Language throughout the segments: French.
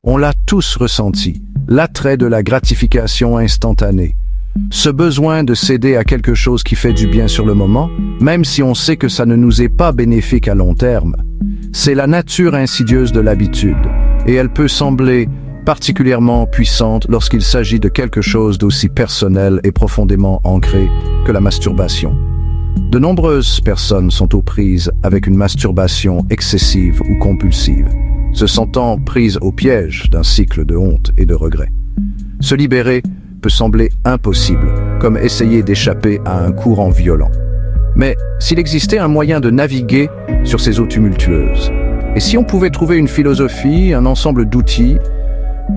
On l'a tous ressenti, l'attrait de la gratification instantanée. Ce besoin de céder à quelque chose qui fait du bien sur le moment, même si on sait que ça ne nous est pas bénéfique à long terme. C'est la nature insidieuse de l'habitude, et elle peut sembler particulièrement puissante lorsqu'il s'agit de quelque chose d'aussi personnel et profondément ancré que la masturbation. De nombreuses personnes sont aux prises avec une masturbation excessive ou compulsive, se sentant prises au piège d'un cycle de honte et de regret. Se libérer peut sembler impossible, comme essayer d'échapper à un courant violent. Mais s'il existait un moyen de naviguer sur ces eaux tumultueuses, et si on pouvait trouver une philosophie, un ensemble d'outils,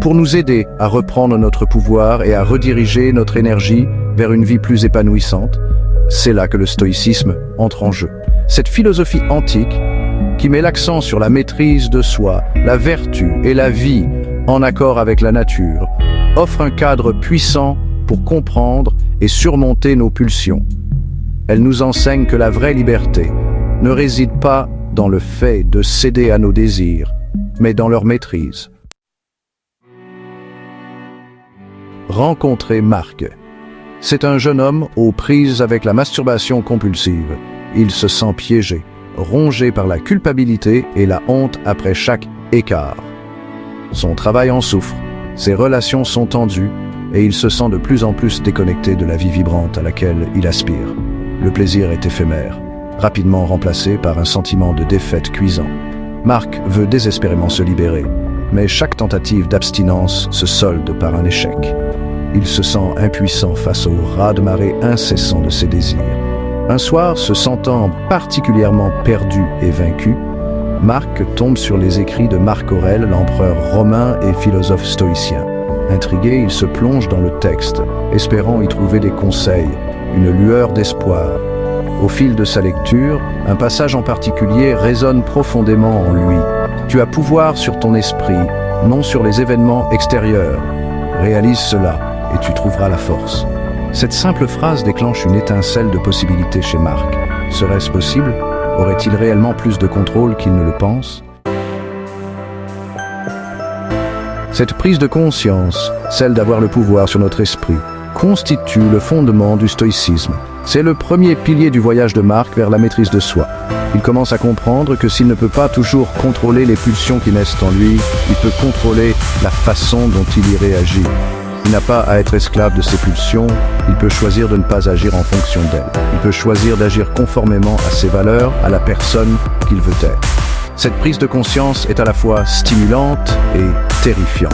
pour nous aider à reprendre notre pouvoir et à rediriger notre énergie vers une vie plus épanouissante, c'est là que le stoïcisme entre en jeu. Cette philosophie antique, qui met l'accent sur la maîtrise de soi, la vertu et la vie en accord avec la nature, offre un cadre puissant pour comprendre et surmonter nos pulsions. Elle nous enseigne que la vraie liberté ne réside pas dans le fait de céder à nos désirs, mais dans leur maîtrise. Rencontrer Marc. C'est un jeune homme aux prises avec la masturbation compulsive. Il se sent piégé, rongé par la culpabilité et la honte après chaque écart. Son travail en souffre, ses relations sont tendues et il se sent de plus en plus déconnecté de la vie vibrante à laquelle il aspire. Le plaisir est éphémère, rapidement remplacé par un sentiment de défaite cuisant. Marc veut désespérément se libérer, mais chaque tentative d'abstinence se solde par un échec. Il se sent impuissant face au raz-de-marée incessant de ses désirs. Un soir, se sentant particulièrement perdu et vaincu, Marc tombe sur les écrits de Marc Aurèle, l'empereur romain et philosophe stoïcien. Intrigué, il se plonge dans le texte, espérant y trouver des conseils, une lueur d'espoir. Au fil de sa lecture, un passage en particulier résonne profondément en lui. Tu as pouvoir sur ton esprit, non sur les événements extérieurs. Réalise cela, et tu trouveras la force. Cette simple phrase déclenche une étincelle de possibilités chez Marc. Serait-ce possible ? Aurait-il réellement plus de contrôle qu'il ne le pense ? Cette prise de conscience, celle d'avoir le pouvoir sur notre esprit, constitue le fondement du stoïcisme. C'est le premier pilier du voyage de Marc vers la maîtrise de soi. Il commence à comprendre que s'il ne peut pas toujours contrôler les pulsions qui naissent en lui, il peut contrôler la façon dont il y réagit. Il n'a pas à être esclave de ses pulsions, il peut choisir de ne pas agir en fonction d'elles. Il peut choisir d'agir conformément à ses valeurs, à la personne qu'il veut être. Cette prise de conscience est à la fois stimulante et terrifiante.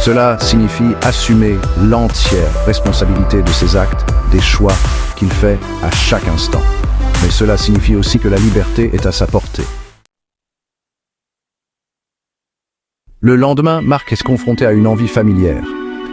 Cela signifie assumer l'entière responsabilité de ses actes, des choix qu'il fait à chaque instant. Mais cela signifie aussi que la liberté est à sa portée. Le lendemain, Marc est confronté à une envie familière.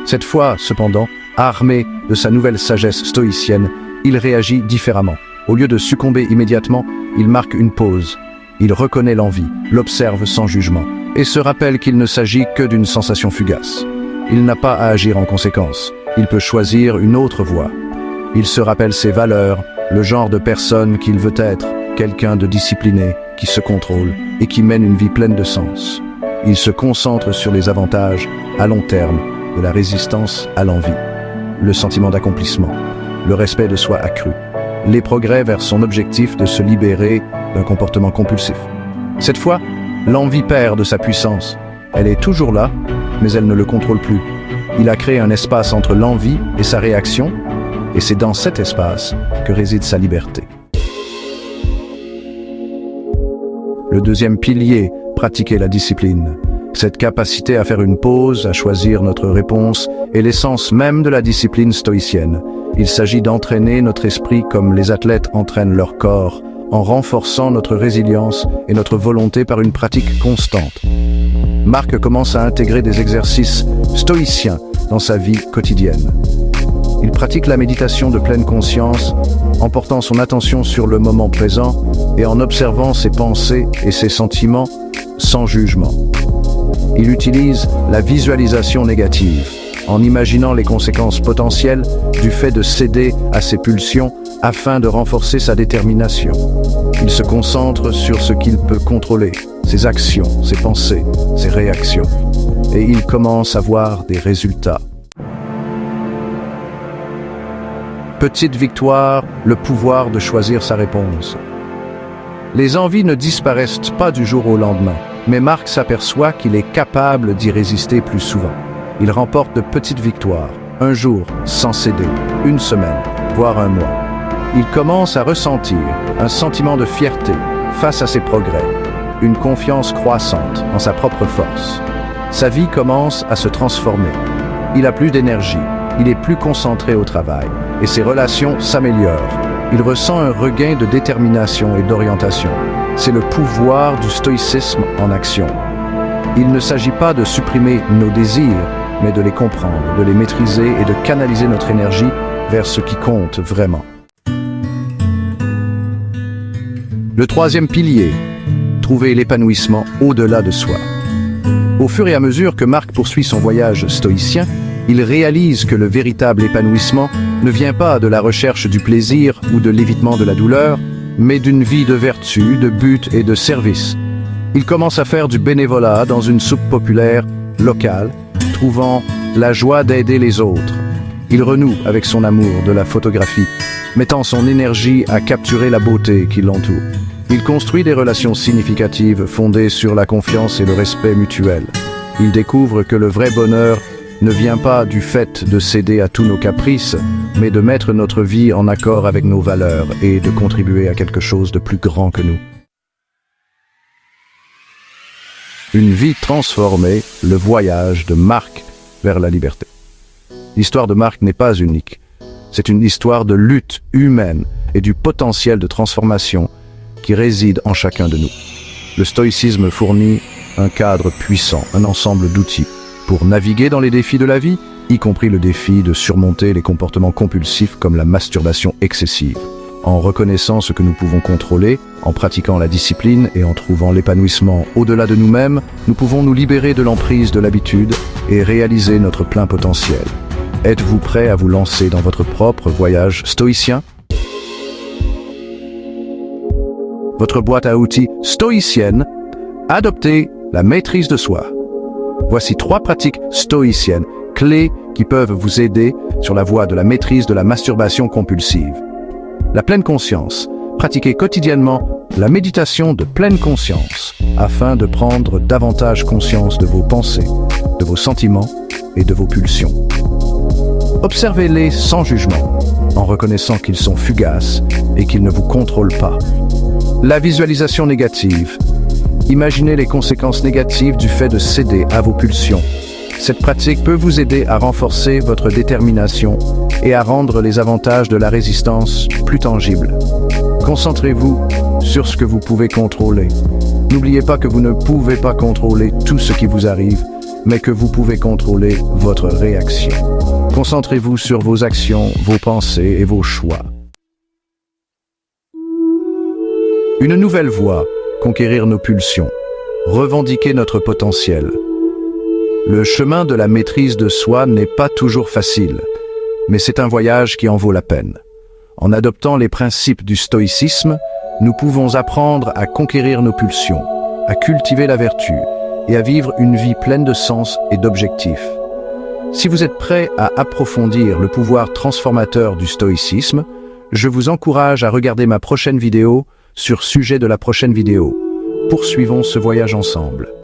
Cette fois, cependant, armé de sa nouvelle sagesse stoïcienne, il réagit différemment. Au lieu de succomber immédiatement, il marque une pause. Il reconnaît l'envie, l'observe sans jugement, et se rappelle qu'il ne s'agit que d'une sensation fugace. Il n'a pas à agir en conséquence. Il peut choisir une autre voie. Il se rappelle ses valeurs, le genre de personne qu'il veut être, quelqu'un de discipliné, qui se contrôle et qui mène une vie pleine de sens. Il se concentre sur les avantages, à long terme, de la résistance à l'envie, le sentiment d'accomplissement, le respect de soi accru, les progrès vers son objectif de se libérer d'un comportement compulsif. Cette fois, l'envie perd de sa puissance. Elle est toujours là, mais elle ne le contrôle plus. Il a créé un espace entre l'envie et sa réaction, et c'est dans cet espace que réside sa liberté. Le deuxième pilier, pratiquer la discipline. Cette capacité à faire une pause, à choisir notre réponse, est l'essence même de la discipline stoïcienne. Il s'agit d'entraîner notre esprit comme les athlètes entraînent leur corps, en renforçant notre résilience et notre volonté par une pratique constante. Marc commence à intégrer des exercices stoïciens dans sa vie quotidienne. Il pratique la méditation de pleine conscience, en portant son attention sur le moment présent et en observant ses pensées et ses sentiments sans jugement. Il utilise la visualisation négative, en imaginant les conséquences potentielles du fait de céder à ses pulsions afin de renforcer sa détermination. Il se concentre sur ce qu'il peut contrôler, ses actions, ses pensées, ses réactions. et il commence à voir des résultats. Petite victoire, le pouvoir de choisir sa réponse. Les envies ne disparaissent pas du jour au lendemain, mais Marc s'aperçoit qu'il est capable d'y résister plus souvent. Il remporte de petites victoires, un jour sans céder, une semaine, voire un mois. Il commence à ressentir un sentiment de fierté face à ses progrès, une confiance croissante en sa propre force. Sa vie commence à se transformer. Il a plus d'énergie, il est plus concentré au travail, et ses relations s'améliorent. Il ressent un regain de détermination et d'orientation. C'est le pouvoir du stoïcisme en action. Il ne s'agit pas de supprimer nos désirs, mais de les comprendre, de les maîtriser et de canaliser notre énergie vers ce qui compte vraiment. Le troisième pilier, trouver l'épanouissement au-delà de soi. Au fur et à mesure que Marc poursuit son voyage stoïcien, il réalise que le véritable épanouissement ne vient pas de la recherche du plaisir ou de l'évitement de la douleur, mais d'une vie de vertu, de but et de service. Il commence à faire du bénévolat dans une soupe populaire locale, trouvant la joie d'aider les autres. Il renoue avec son amour de la photographie, mettant son énergie à capturer la beauté qui l'entoure. Il construit des relations significatives fondées sur la confiance et le respect mutuel. Il découvre que le vrai bonheur ne vient pas du fait de céder à tous nos caprices, mais de mettre notre vie en accord avec nos valeurs et de contribuer à quelque chose de plus grand que nous. Une vie transformée, le voyage de Marc vers la liberté. L'histoire de Marc n'est pas unique. C'est une histoire de lutte humaine et du potentiel de transformation qui réside en chacun de nous. Le stoïcisme fournit un cadre puissant, un ensemble d'outils pour naviguer dans les défis de la vie, y compris le défi de surmonter les comportements compulsifs comme la masturbation excessive. En reconnaissant ce que nous pouvons contrôler, en pratiquant la discipline et en trouvant l'épanouissement au-delà de nous-mêmes, nous pouvons nous libérer de l'emprise de l'habitude et réaliser notre plein potentiel. Êtes-vous prêt à vous lancer dans votre propre voyage stoïcien? Votre boîte à outils stoïcienne, adoptez la maîtrise de soi. Voici 3 pratiques stoïciennes, clés qui peuvent vous aider sur la voie de la maîtrise de la masturbation compulsive. La pleine conscience. Pratiquez quotidiennement la méditation de pleine conscience afin de prendre davantage conscience de vos pensées, de vos sentiments et de vos pulsions. Observez-les sans jugement, en reconnaissant qu'ils sont fugaces et qu'ils ne vous contrôlent pas. La visualisation négative. Imaginez les conséquences négatives du fait de céder à vos pulsions. Cette pratique peut vous aider à renforcer votre détermination et à rendre les avantages de la résistance plus tangibles. Concentrez-vous sur ce que vous pouvez contrôler. N'oubliez pas que vous ne pouvez pas contrôler tout ce qui vous arrive, mais que vous pouvez contrôler votre réaction. Concentrez-vous sur vos actions, vos pensées et vos choix. Une nouvelle voie. Conquérir nos pulsions, revendiquer notre potentiel. Le chemin de la maîtrise de soi n'est pas toujours facile, mais c'est un voyage qui en vaut la peine. En adoptant les principes du stoïcisme, nous pouvons apprendre à conquérir nos pulsions, à cultiver la vertu et à vivre une vie pleine de sens et d'objectifs. Si vous êtes prêt à approfondir le pouvoir transformateur du stoïcisme, je vous encourage à regarder ma prochaine vidéo sur sujet de la prochaine vidéo. Poursuivons ce voyage ensemble.